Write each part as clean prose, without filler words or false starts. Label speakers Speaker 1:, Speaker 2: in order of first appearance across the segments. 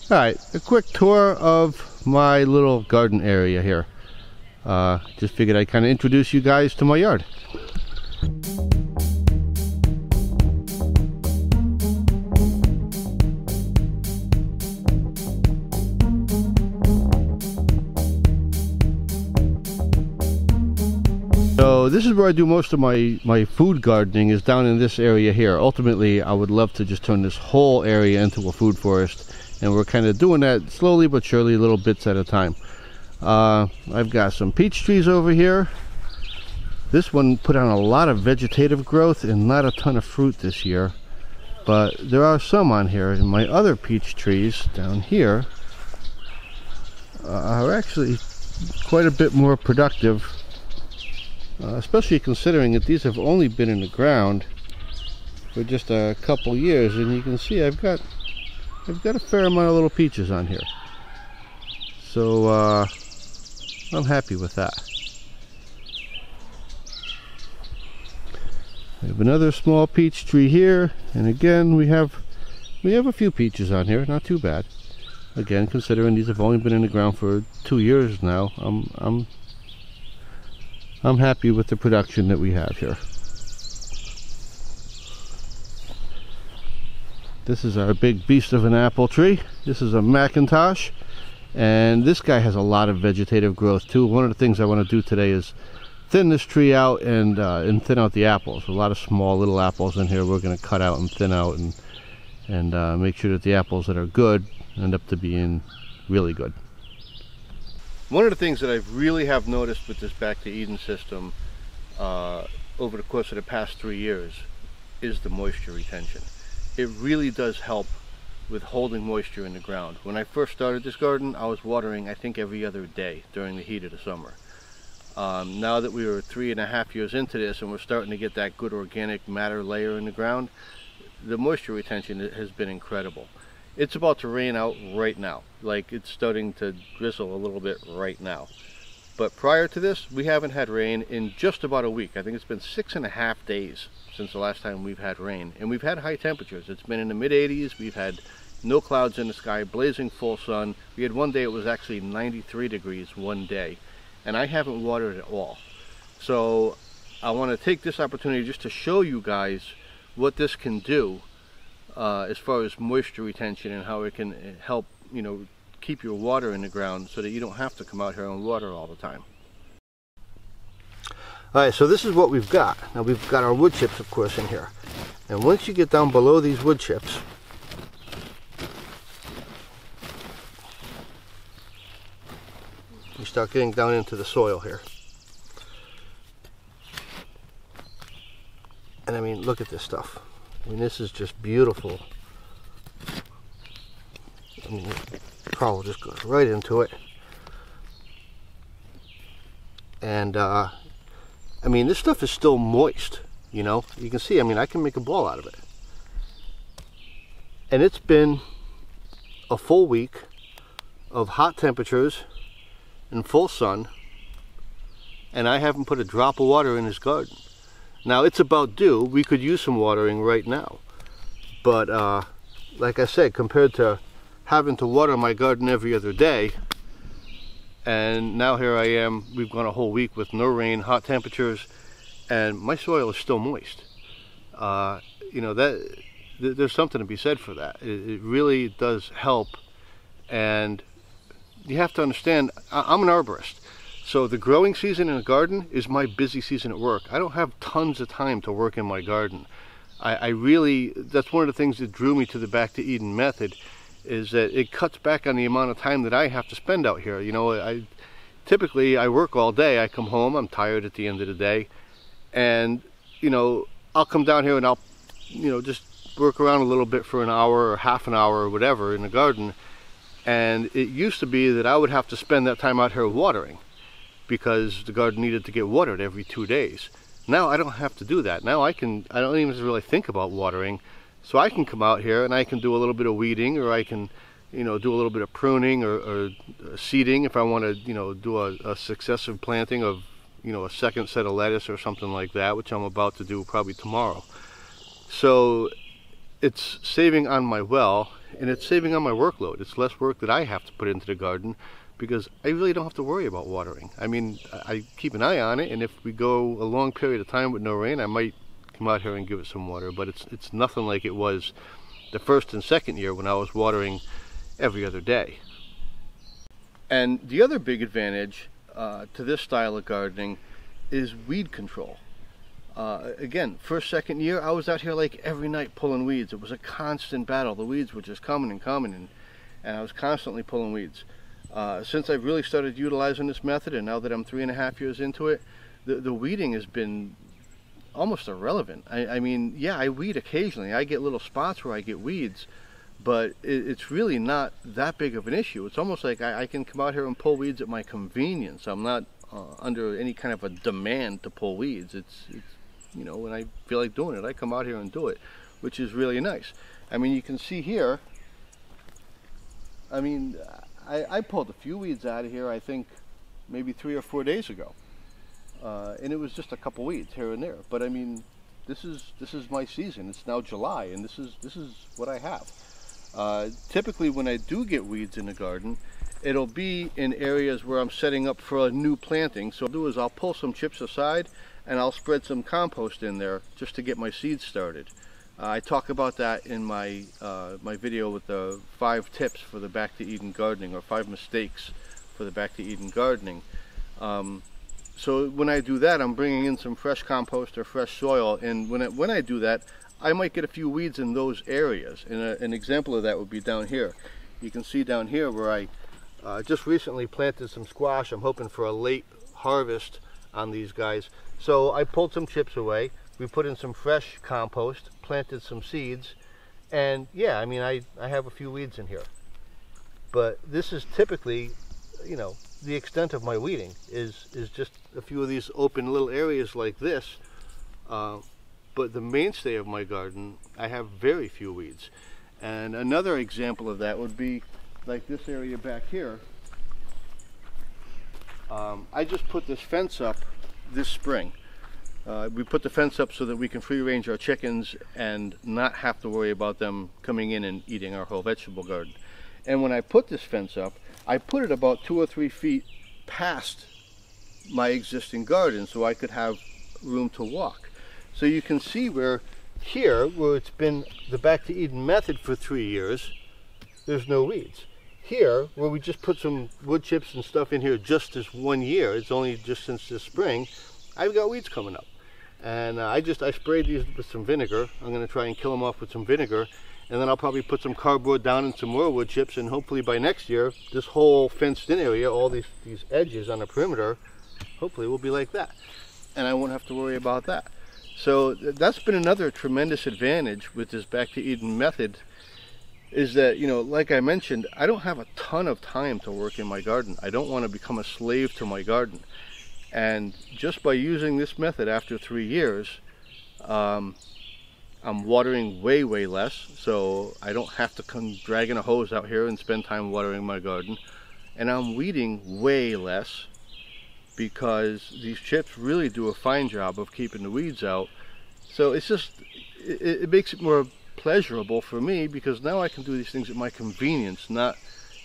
Speaker 1: Alright, a quick tour of my little garden area here. Just figured I'd kind of introduce you guys to my yard. So this is where I do most of my food gardening, is down in this area here. Ultimately, I would love to just turn this whole area into a food forest, and we're kind of doing that slowly but surely, little bits at a time. I've got some peach trees over here. This one put on a lot of vegetative growth and not a ton of fruit this year, but there are some on here. And my other peach trees down here are actually quite a bit more productive. Especially considering that these have only been in the ground for just a couple years, and you can see I've got a fair amount of little peaches on here. So I'm happy with that. I have another small peach tree here, and again we have a few peaches on here, not too bad. Again, considering these have only been in the ground for 2 years now, I'm happy with the production that we have here. This is our big beast of an apple tree. This is a Macintosh, and this guy has a lot of vegetative growth too. One of the things I want to do today is thin this tree out and thin out the apples. A lot of small little apples in here we're going to cut out and thin out, and make sure that the apples that are good end up to being really good. One of the things that I really have noticed with this Back to Eden system over the course of the past 3 years is the moisture retention. It really does help with holding moisture in the ground. When I first started this garden, I was watering I think every other day during the heat of the summer. Now that we were 3.5 years into this and we're starting to get that good organic matter layer in the ground, the moisture retention has been incredible. It's about to rain out right now. Like, it's starting to drizzle a little bit right now. But prior to this, we haven't had rain in just about a week. I think it's been 6.5 days since the last time we've had rain. And we've had high temperatures. It's been in the mid-80s. We've had no clouds in the sky, blazing full sun. We had one day it was actually 93 degrees one day. And I haven't watered at all. So I want to take this opportunity just to show you guys what this can do as far as moisture retention, and how it can help, you know, keep your water in the ground so that you don't have to come out here and water all the time. Alright, so this is what we've got. Now we've got our wood chips, of course, in here. And once you get down below these wood chips, you start getting down into the soil here. And I mean, look at this stuff. I mean, this is just beautiful. I mean, the trowel just goes right into it. And, I mean, this stuff is still moist, you know? You can see, I mean, I can make a ball out of it. And it's been a full week of hot temperatures and full sun, and I haven't put a drop of water in this garden. Now, it's about due. We could use some watering right now. But, like I said, compared to having to water my garden every other day, and now here I am, we've gone a whole week with no rain, hot temperatures, and my soil is still moist. You know, there's something to be said for that. It really does help. And you have to understand, I'm an arborist. So the growing season in a garden is my busy season at work. I don't have tons of time to work in my garden. I really, that's one of the things that drew me to the Back to Eden method, is that it cuts back on the amount of time that I have to spend out here. You know, typically I work all day. I come home, I'm tired at the end of the day, and, you know, I'll come down here and I'll, you know, just work around a little bit for an hour or half an hour or whatever in the garden. And it used to be that I would have to spend that time out here watering, because the garden needed to get watered every 2 days. Now I don't have to do that. Now I don't even really think about watering. So I can come out here and I can do a little bit of weeding, or I can, you know, do a little bit of pruning or seeding if I want to, you know, do a successive planting of, you know, a second set of lettuce or something like that, which I'm about to do probably tomorrow. So it's saving on my well, and it's saving on my workload. It's less work that I have to put into the garden because I really don't have to worry about watering. I mean, I keep an eye on it, and if we go a long period of time with no rain, I might come out here and give it some water, but it's nothing like it was the first and second year when I was watering every other day. And the other big advantage to this style of gardening is weed control. Again, first, second year, I was out here like every night pulling weeds. It was a constant battle. The weeds were just coming and coming, and I was constantly pulling weeds. Since I've really started utilizing this method, and now that I'm 3.5 years into it, the weeding has been almost irrelevant. I mean, yeah, I weed occasionally. I get little spots where I get weeds, but it's really not that big of an issue. It's almost like I can come out here and pull weeds at my convenience. I'm not under any kind of a demand to pull weeds. It's you know, when I feel like doing it, I come out here and do it, which is really nice. I mean, you can see here, I mean, I pulled a few weeds out of here, I think maybe 3 or 4 days ago. And it was just a couple weeds here and there. But I mean, this is my season. It's now July, and this is what I have. Typically when I do get weeds in the garden, it'll be in areas where I'm setting up for a new planting. So what I'll do is I'll pull some chips aside and I'll spread some compost in there just to get my seeds started. I talk about that in my my video with the 5 tips for the Back to Eden gardening, or 5 mistakes for the Back to Eden gardening. So when I do that, I'm bringing in some fresh compost or fresh soil, and when I do that, I might get a few weeds in those areas. And an example of that would be down here. You can see down here where I just recently planted some squash. I'm hoping for a late harvest on these guys. So I pulled some chips away, we put in some fresh compost, planted some seeds, and yeah, I mean, I have a few weeds in here. But this is typically, you know, the extent of my weeding is just a few of these open little areas like this. But the mainstay of my garden, I have very few weeds. And another example of that would be like this area back here. I just put this fence up this spring. We put the fence up so that we can free range our chickens and not have to worry about them coming in and eating our whole vegetable garden. And when I put this fence up, I put it about 2 or 3 feet past my existing garden so I could have room to walk. So you can see where here, where it's been the Back to Eden method for 3 years, there's no weeds. Here, where we just put some wood chips and stuff in here just this 1 year, it's only just since this spring, I've got weeds coming up. And I sprayed these with some vinegar. I'm going to try and kill them off with some vinegar, and then I'll probably put some cardboard down and some more wood chips, and hopefully by next year, this whole fenced in area, all these edges on the perimeter, hopefully will be like that. And I won't have to worry about that. So that's been another tremendous advantage with this Back to Eden method, is that, you know, like I mentioned, I don't have a ton of time to work in my garden. I don't want to become a slave to my garden. And just by using this method after 3 years, I'm watering way less, so I don't have to come dragging a hose out here and spend time watering my garden. And I'm weeding way less, because these chips really do a fine job of keeping the weeds out. So it's just, it makes it more pleasurable for me, because now I can do these things at my convenience, not,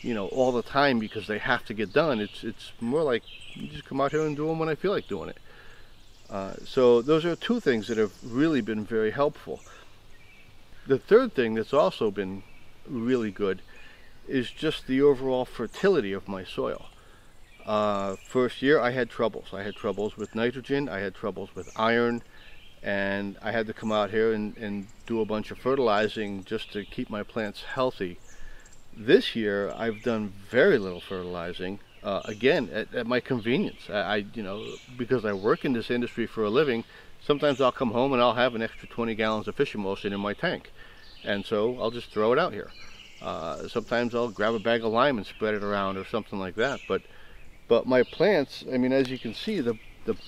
Speaker 1: you know, all the time because they have to get done. It's more like you just come out here and do them when I feel like doing it. So those are 2 things that have really been very helpful. The third thing that's also been really good is just the overall fertility of my soil. First year I had troubles. I had troubles with nitrogen, I had troubles with iron, and I had to come out here and do a bunch of fertilizing just to keep my plants healthy. This year I've done very little fertilizing, again at my convenience. You know, because I work in this industry for a living, sometimes I'll come home and I'll have an extra 20 gallons of fish emulsion in my tank, and so I'll just throw it out here. Sometimes I'll grab a bag of lime and spread it around or something like that. But my plants, I mean, as you can see, the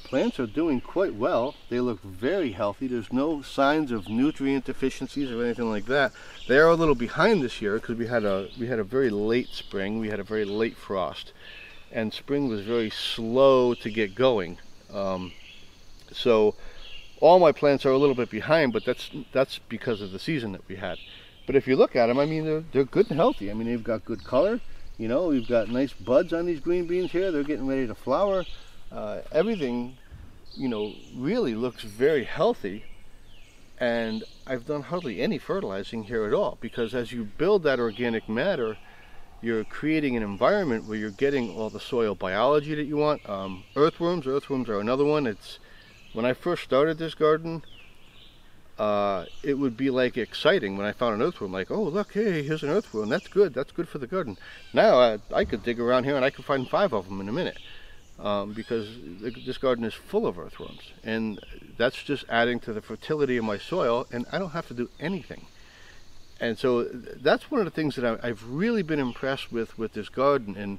Speaker 1: plants are doing quite well. They look very healthy. There's no signs of nutrient deficiencies or anything like that. They are a little behind this year because we had a very late spring. We had a very late frost, and spring was very slow to get going. So all my plants are a little bit behind, but that's because of the season that we had. But if you look at them, I mean, they're good and healthy. I mean, they've got good color. You know, we've got nice buds on these green beans here. They're getting ready to flower. Everything, you know, really looks very healthy. And I've done hardly any fertilizing here at all, because as you build that organic matter, you're creating an environment where you're getting all the soil biology that you want. Earthworms are another one. It's, when I first started this garden, it would be like exciting when I found an earthworm, like, oh look, hey, here's an earthworm, that's good for the garden. Now I could dig around here and I could find 5 of them in a minute, because this garden is full of earthworms, and that's just adding to the fertility of my soil, and I don't have to do anything. And so that's one of the things that I've really been impressed with this garden.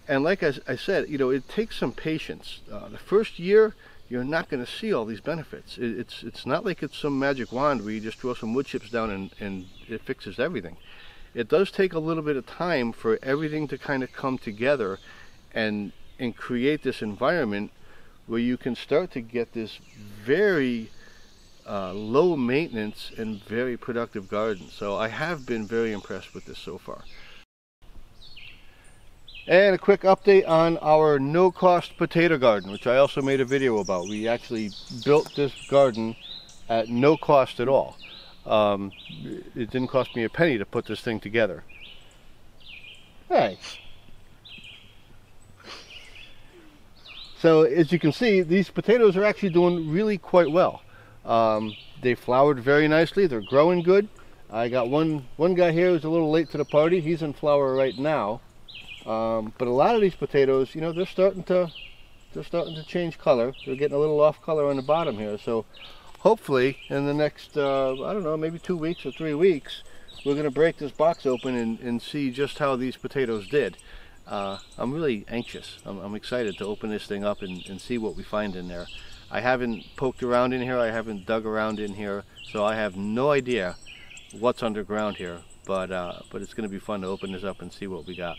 Speaker 1: And like I said, you know, it takes some patience. The first year, you're not going to see all these benefits. It's not like it's some magic wand where you just throw some wood chips down and it fixes everything. It does take a little bit of time for everything to kind of come together and create this environment where you can start to get this very low maintenance and very productive garden. So I have been very impressed with this so far. And a quick update on our no-cost potato garden, which I also made a video about. We actually built this garden at no cost at all. It didn't cost me a penny to put this thing together. Thanks. So as you can see, these potatoes are actually doing really quite well. They flowered very nicely. They're growing good. I got one guy here who's a little late to the party. He's in flower right now. But a lot of these potatoes, you know, they're starting to change color. They're getting a little off color on the bottom here. So hopefully in the next, I don't know, maybe 2 weeks or 3 weeks, we're going to break this box open and see just how these potatoes did. I'm really anxious. I'm excited to open this thing up and see what we find in there. I haven't poked around in here. I haven't dug around in here. So I have no idea what's underground here. But it's going to be fun to open this up and see what we got.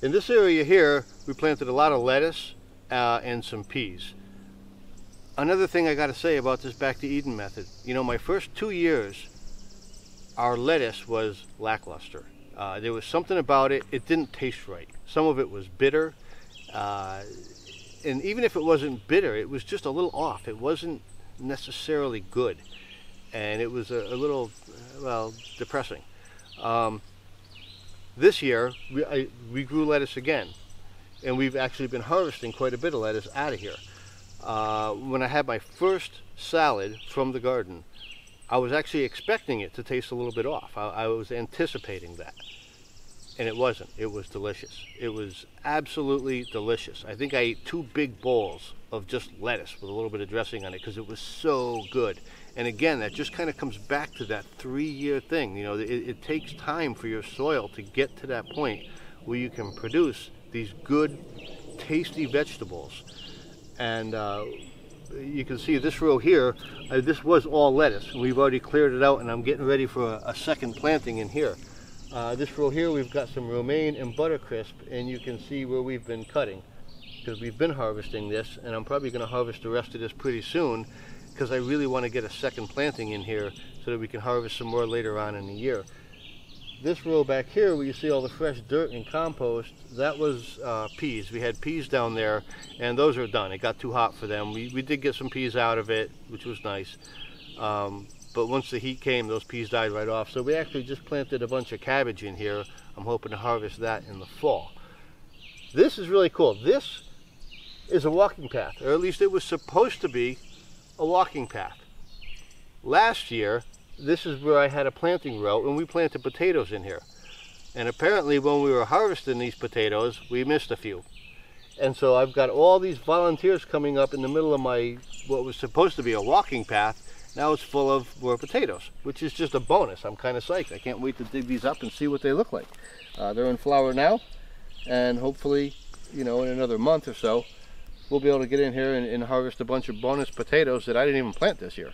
Speaker 1: In this area here, we planted a lot of lettuce and some peas. Another thing I got to say about this Back to Eden method, you know, my first 2 years, our lettuce was lackluster. There was something about it, it didn't taste right. Some of it was bitter, and even if it wasn't bitter, it was just a little off. It wasn't necessarily good, and it was a little, well, depressing. This year, we grew lettuce again, and we've actually been harvesting quite a bit of lettuce out of here. When I had my first salad from the garden, I was actually expecting it to taste a little bit off. I was anticipating that, and it wasn't. It was delicious. It was absolutely delicious. I think I ate 2 big bowls of just lettuce with a little bit of dressing on it because it was so good. And again, that just kind of comes back to that 3-year thing. You know, it takes time for your soil to get to that point where you can produce these good, tasty vegetables. And you can see this row here, this was all lettuce. We've already cleared it out, and I'm getting ready for a second planting in here. This row here, we've got some romaine and buttercrisp, and you can see where we've been cutting, because we've been harvesting this, and I'm probably going to harvest the rest of this pretty soon, because I really want to get a second planting in here so that we can harvest some more later on in the year. This row back here where you see all the fresh dirt and compost, that was peas. We had peas down there, and those are done. It got too hot for them. We did get some peas out of it, which was nice. But once the heat came, those peas died right off. So we actually just planted a bunch of cabbage in here. I'm hoping to harvest that in the fall. This is really cool. This is a walking path, or at least it was supposed to be a walking path. Last year, this is where I had a planting row, and we planted potatoes in here. And apparently when we were harvesting these potatoes, we missed a few. And so I've got all these volunteers coming up in the middle of my, what was supposed to be a walking path. Now it's full of more potatoes, which is just a bonus. I'm kind of psyched. I can't wait to dig these up and see what they look like. They're in flower now, and hopefully, you know, in another month or so, we'll be able to get in here and harvest a bunch of bonus potatoes that I didn't even plant this year.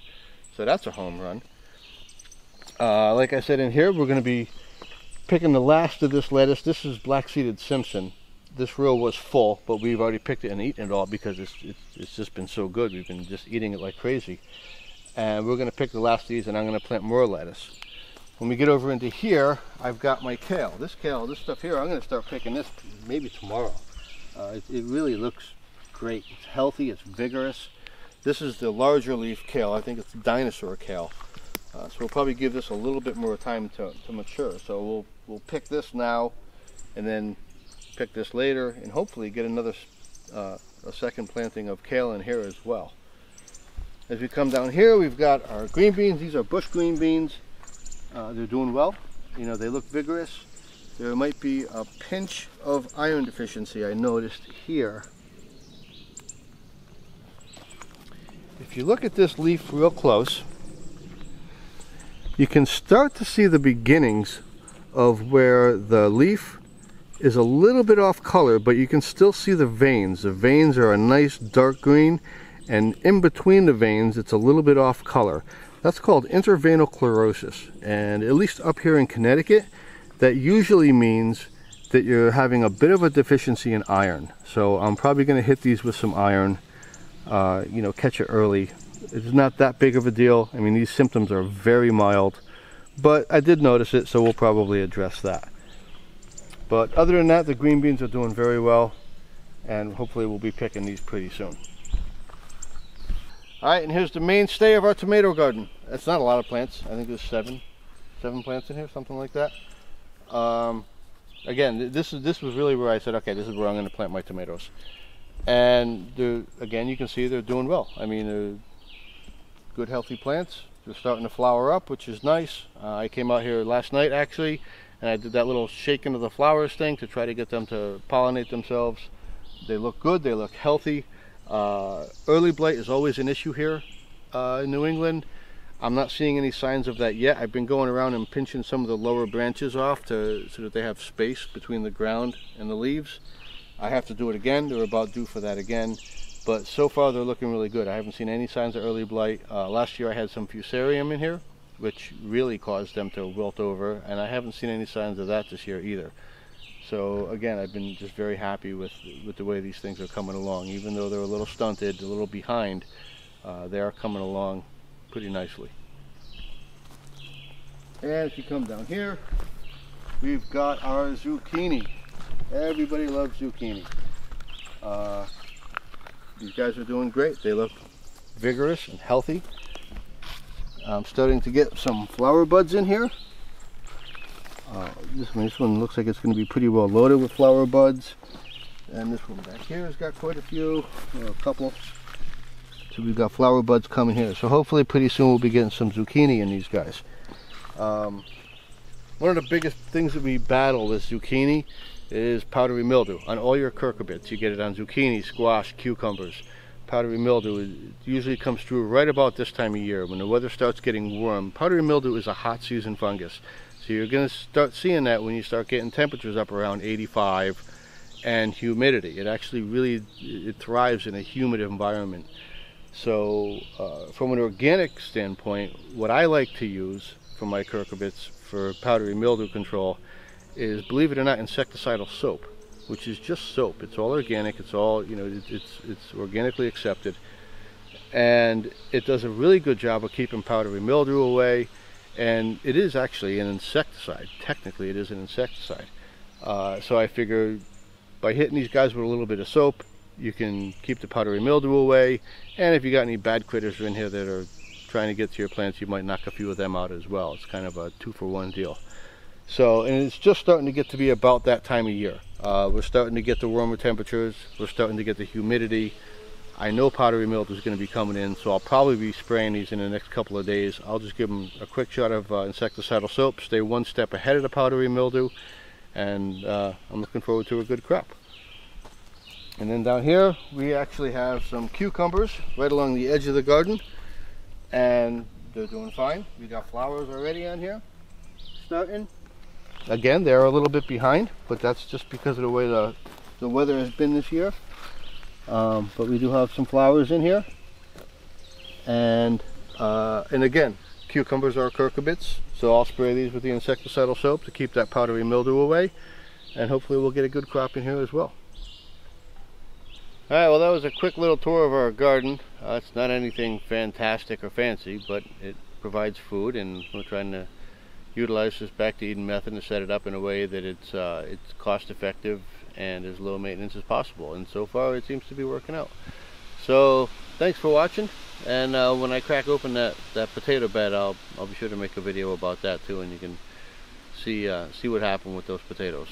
Speaker 1: So that's a home run. Like I said, in here we're going to be picking the last of this lettuce. This is black-seeded Simpson. This row was full, but we've already picked it and eaten it all because it's just been so good. We've been just eating it like crazy. and we're going to pick the last of these, and I'm going to plant more lettuce. When we get over into here, I've got my kale. This stuff here, I'm going to start picking this maybe tomorrow. It really looks great. It's healthy, it's vigorous. This is the larger leaf kale. I think it's dinosaur kale. So we'll probably give this a little bit more time to mature. So we'll pick this now, and then pick this later, and hopefully get another a second planting of kale in here as well. As we come down here, we've got our green beans. These are bush green beans. They're doing well. You know, they look vigorous. There might be a pinch of iron deficiency I noticed here. If you look at this leaf real close, you can start to see the beginnings of where the leaf is a little bit off color, but you can still see the veins. The veins are a nice dark green, and in between the veins it's a little bit off color. That's called interveinal chlorosis, and at least up here in Connecticut, that usually means that you're having a bit of a deficiency in iron. So I'm probably going to hit these with some iron, you know, catch it early. It's not that big of a deal. I mean, these symptoms are very mild, but I did notice it, so we'll probably address that. But other than that, the green beans are doing very well, and hopefully we'll be picking these pretty soon. Alright, and here's the mainstay of our tomato garden. That's not a lot of plants. I think there's seven plants in here, something like that. Again, this was really where I said, okay, this is where I'm going to plant my tomatoes. And again, you can see they're doing well. I mean, they're good, healthy plants. They're starting to flower up, which is nice. I came out here last night, actually, and I did that little shaking of the flowers thing to try to get them to pollinate themselves. They look good. They look healthy. Early blight is always an issue here in New England. I'm not seeing any signs of that yet. I've been going around and pinching some of the lower branches off so that they have space between the ground and the leaves. I have to do it again. They're about due for that again. But so far they're looking really good. I haven't seen any signs of early blight. Last year I had some fusarium in here, which really caused them to wilt over, and I haven't seen any signs of that this year either. So again, I've been just very happy with the way these things are coming along. Even though they're a little stunted, a little behind, they are coming along pretty nicely. And if you come down here, we've got our zucchini. Everybody loves zucchini. These guys are doing great. They look vigorous and healthy. I'm starting to get some flower buds in here. This one looks like it's going to be pretty well loaded with flower buds, and this one back here has got quite a few, a couple. So we've got flower buds coming here. So hopefully pretty soon we'll be getting some zucchini in these guys. One of the biggest things that we battle with zucchini is powdery mildew on all your cucurbits. You get it on zucchini, squash, cucumbers. Powdery mildew usually comes through right about this time of year when the weather starts getting warm. Powdery mildew is a hot season fungus. So you're going to start seeing that when you start getting temperatures up around 85 and humidity. It actually really thrives in a humid environment. So from an organic standpoint, what I like to use for my cucurbits for powdery mildew control is, believe it or not, insecticidal soap, which is just soap. It's all organic. It's all, you know, it's organically accepted, and it does a really good job of keeping powdery mildew away. And it is actually an insecticide. Technically, it is an insecticide. So I figure by hitting these guys with a little bit of soap, you can keep the powdery mildew away. And if you got any bad critters in here that are trying to get to your plants, you might knock a few of them out as well. It's kind of a 2-for-1 deal. So, and it's just starting to get to be about that time of year. We're starting to get the warmer temperatures. We're starting to get the humidity. I know powdery mildew is going to be coming in, so I'll probably be spraying these in the next couple of days. I'll just give them a quick shot of insecticidal soap, stay one step ahead of the powdery mildew, and I'm looking forward to a good crop. And then down here, we actually have some cucumbers right along the edge of the garden, and they're doing fine. We got flowers already on here, starting. Again, they're a little bit behind, but that's just because of the way the weather has been this year. But we do have some flowers in here, and again, cucumbers are cucurbits, so I'll spray these with the insecticidal soap to keep that powdery mildew away, and hopefully we'll get a good crop in here as well. Alright, well that was a quick little tour of our garden. It's not anything fantastic or fancy, but it provides food, and we're trying to utilize this back to Eden method and set it up in a way that it's cost effective and as low maintenance as possible, and so far it seems to be working out. So thanks for watching, and when I crack open that potato bed, I'll be sure to make a video about that too, and you can see what happened with those potatoes.